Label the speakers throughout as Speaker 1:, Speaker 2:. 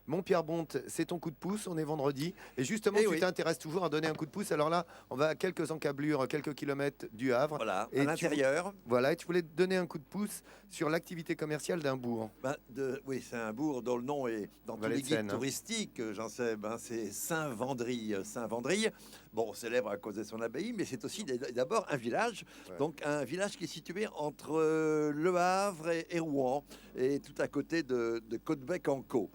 Speaker 1: Mon Pierre Bonte, c'est ton coup de pouce, on est vendredi. Et justement,
Speaker 2: Eh
Speaker 1: tu
Speaker 2: oui.
Speaker 1: t'intéresses toujours à donner un coup de pouce. Alors là, on va à quelques encablures, quelques kilomètres du Havre.
Speaker 2: Voilà,
Speaker 1: Et
Speaker 2: à l'intérieur.
Speaker 1: Voilà, et tu voulais donner un coup de pouce sur l'activité commerciale d'un bourg.
Speaker 2: Oui, c'est un bourg dont le nom est dans tous
Speaker 1: Vallée
Speaker 2: les
Speaker 1: de
Speaker 2: guides
Speaker 1: Seine, hein.
Speaker 2: touristiques, j'en sais, c'est Saint-Vendry. Saint-Vendry, bon, célèbre à cause de son abbaye, mais c'est aussi d'abord un village,
Speaker 1: Ouais.
Speaker 2: donc un village qui est situé entre Le Havre et Rouen, et tout à côté de Caudebec-en-Caux.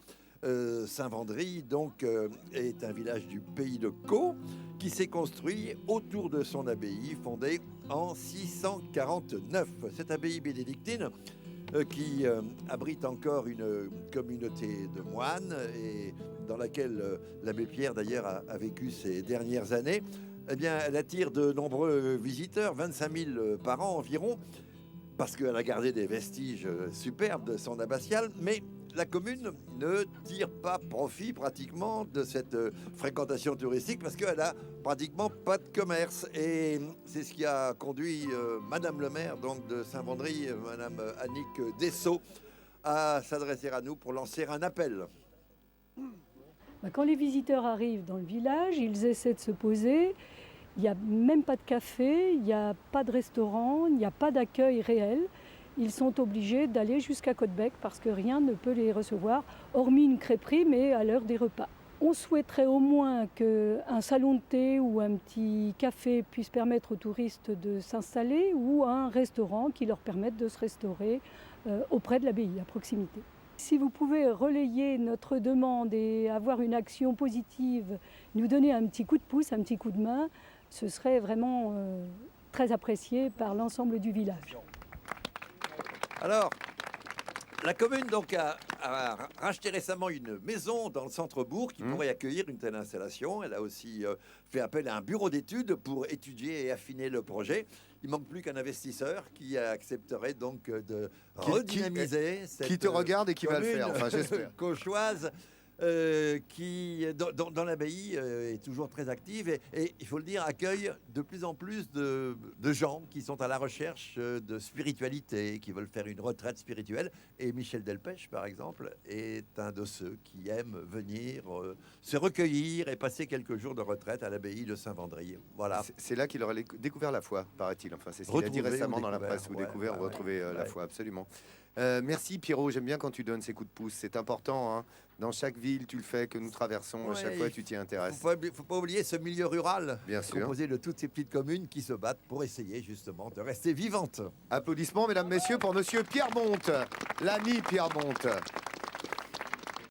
Speaker 2: Saint-Vendry, donc, est un village du pays de Caux qui s'est construit autour de son abbaye, fondée en 649. Cette abbaye bénédictine qui abrite encore une communauté de moines et dans laquelle l'abbé Pierre d'ailleurs a vécu ces dernières années, eh bien, elle attire de nombreux visiteurs, 25 000 par an environ, parce qu'elle a gardé des vestiges superbes de son abbatiale, mais la commune ne tire pas profit pratiquement de cette fréquentation touristique parce qu'elle a pratiquement pas de commerce. Et c'est ce qui a conduit Madame le maire donc de Saint-Vendry, Madame Annick Dessau, à s'adresser à nous pour lancer un appel.
Speaker 3: Quand les visiteurs arrivent dans le village, ils essaient de se poser. Il n'y a même pas de café, il n'y a pas de restaurant, il n'y a pas d'accueil réel. Ils sont obligés d'aller jusqu'à Caudebec parce que rien ne peut les recevoir, hormis une crêperie, mais à l'heure des repas. On souhaiterait au moins qu'un salon de thé ou un petit café puisse permettre aux touristes de s'installer ou un restaurant qui leur permette de se restaurer auprès de l'abbaye, à proximité. Si vous pouvez relayer notre demande et avoir une action positive, nous donner un petit coup de pouce, un petit coup de main, ce serait vraiment très apprécié par l'ensemble du village.
Speaker 2: Alors, la commune donc a racheté récemment une maison dans le centre-bourg qui pourrait accueillir une telle installation. Elle a aussi fait appel à un bureau d'études pour étudier et affiner le projet. Il manque plus qu'un investisseur qui accepterait donc de redynamiser cette
Speaker 1: Qui te regarde et qui va le faire, enfin j'espère.
Speaker 2: Cauchoise. Qui, dans l'abbaye, est toujours très active et il faut le dire, accueille de plus en plus de gens qui sont à la recherche de spiritualité, qui veulent faire une retraite spirituelle. Et Michel Delpech, par exemple, est un de ceux qui aiment venir se recueillir et passer quelques jours de retraite à l'abbaye de Saint-Vendry. Voilà.
Speaker 1: C'est là qu'il aurait découvert la foi, paraît-il. Enfin, c'est ce qu'il a dit récemment dans la presse. Ou découvert ou retrouvé la foi, absolument. Merci Pierrot, j'aime bien quand tu donnes ces coups de pouce. C'est important, hein. Dans chaque ville, tu le fais, que nous traversons, à chaque fois, tu t'y intéresses.
Speaker 2: Faut pas oublier ce milieu rural,
Speaker 1: Bien sûr.
Speaker 2: composé de toutes ces petites communes qui se battent pour essayer justement de rester vivantes.
Speaker 1: Applaudissements, mesdames, messieurs, pour monsieur Pierre Bonte, l'ami Pierre Bonte.